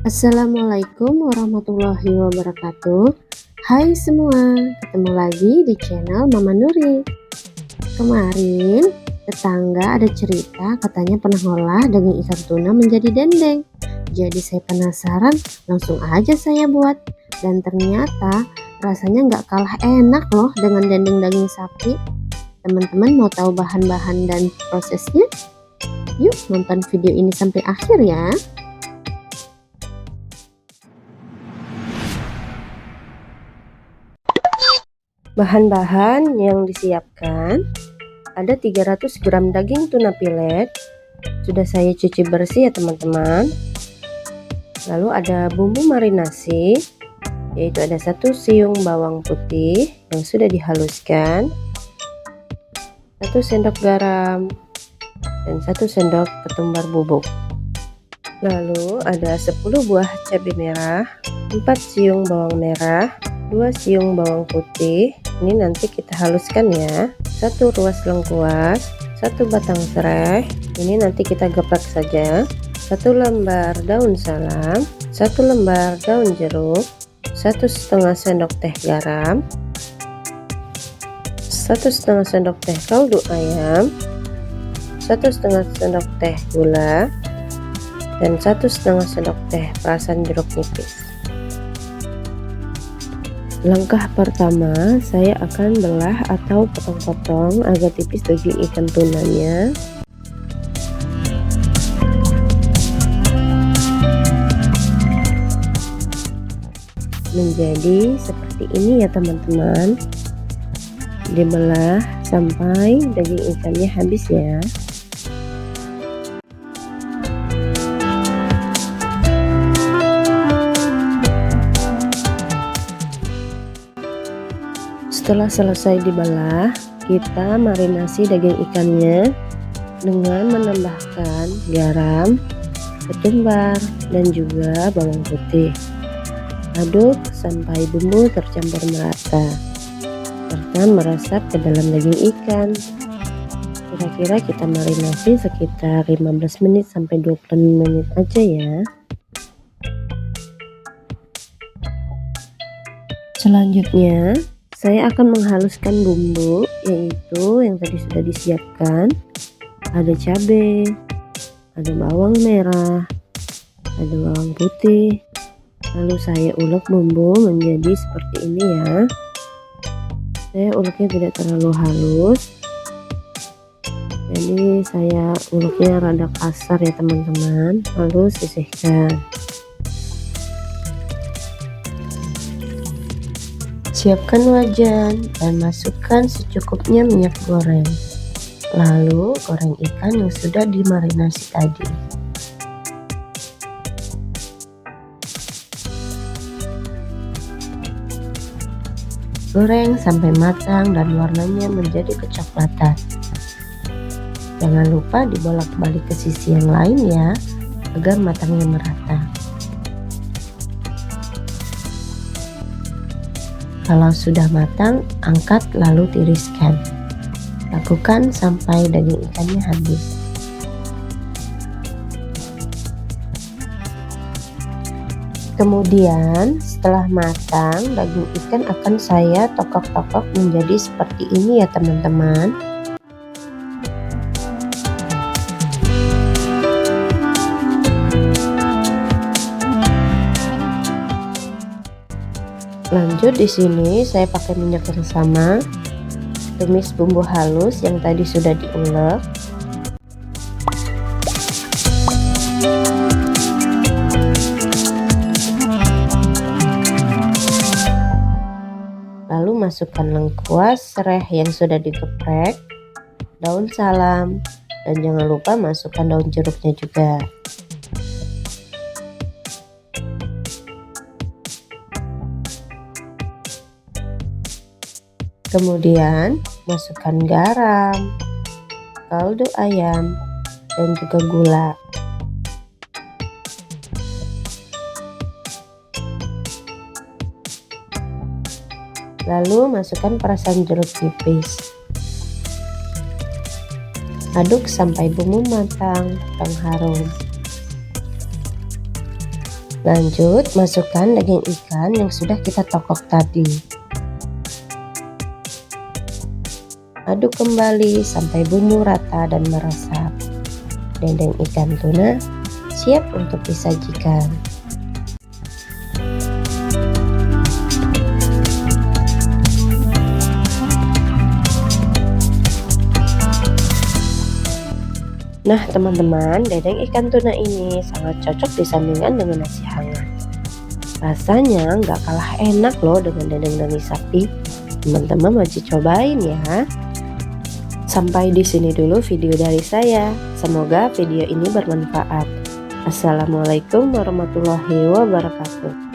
Assalamualaikum warahmatullahi wabarakatuh. Hai semua, ketemu lagi di channel Mama Nuri. Kemarin tetangga ada cerita katanya pernah ngolah daging ikan tuna menjadi dendeng. Jadi saya penasaran, langsung aja saya buat. Dan ternyata rasanya nggak kalah enak loh dengan dendeng daging sapi. Teman-teman mau tahu bahan-bahan dan prosesnya? Yuk nonton video ini sampai akhir ya. Bahan-bahan yang disiapkan ada 300 gram daging tuna pilet, sudah saya cuci bersih ya teman-teman. Lalu ada bumbu marinasi, yaitu ada 1 siung bawang putih yang sudah dihaluskan, 1 sendok garam, dan 1 sendok ketumbar bubuk. Lalu ada 10 buah cabai merah, 4 siung bawang merah, 2 siung bawang putih. Ini nanti kita haluskan ya. 1 ruas lengkuas, 1 batang serai, ini nanti kita geprek saja. 1 lembar daun salam, 1 lembar daun jeruk, 1,5 sendok teh garam, 1,5 sendok teh kaldu ayam, 1,5 sendok teh gula, dan 1,5 sendok teh perasan jeruk nipis. Langkah pertama, saya akan belah atau potong-potong agak tipis daging ikan tunanya. Menjadi seperti ini ya teman-teman. Dibelah sampai daging ikannya habis ya. Setelah selesai dibelah, kita marinasi daging ikannya dengan menambahkan garam, ketumbar, dan juga bawang putih. Aduk sampai bumbu tercampur merata serta meresap ke dalam daging ikan. Kira-kira kita marinasi sekitar 15 menit sampai 20 menit aja ya. Selanjutnya saya akan menghaluskan bumbu, yaitu yang tadi sudah disiapkan. Ada cabai, ada bawang merah, ada bawang putih. Lalu saya ulek bumbu menjadi seperti ini ya. Saya uleknya tidak terlalu halus, jadi saya uleknya rada kasar ya teman-teman. Lalu sisihkan. Siapkan wajan dan masukkan secukupnya minyak goreng. Lalu goreng ikan yang sudah dimarinasi tadi. Goreng sampai matang dan warnanya menjadi kecoklatan. Jangan lupa dibolak-balik ke sisi yang lain ya, agar matangnya merata. Kalau sudah matang, angkat lalu tiriskan. Lakukan sampai daging ikannya habis. Kemudian setelah matang, daging ikan akan saya tokok-tokok menjadi seperti ini ya teman-teman. Lanjut di sini saya pakai minyak yang sama, tumis bumbu halus yang tadi sudah diulek. Lalu masukkan lengkuas, serai yang sudah digeprek, daun salam, dan jangan lupa masukkan daun jeruknya juga. Kemudian masukkan garam, kaldu ayam, dan juga gula. Lalu masukkan perasan jeruk nipis. Aduk sampai bumbu matang dan harum. Lanjut, masukkan daging ikan yang sudah kita tokok tadi. Aduk kembali sampai bumbu rata dan meresap. Dendeng ikan tuna siap untuk disajikan. Nah teman-teman, dendeng ikan tuna ini sangat cocok disandingkan dengan nasi hangat. Rasanya nggak kalah enak loh dengan dendeng daging sapi. Teman-teman wajib cobain ya. Sampai di sini dulu video dari saya. Semoga video ini bermanfaat. Assalamualaikum warahmatullahi wabarakatuh.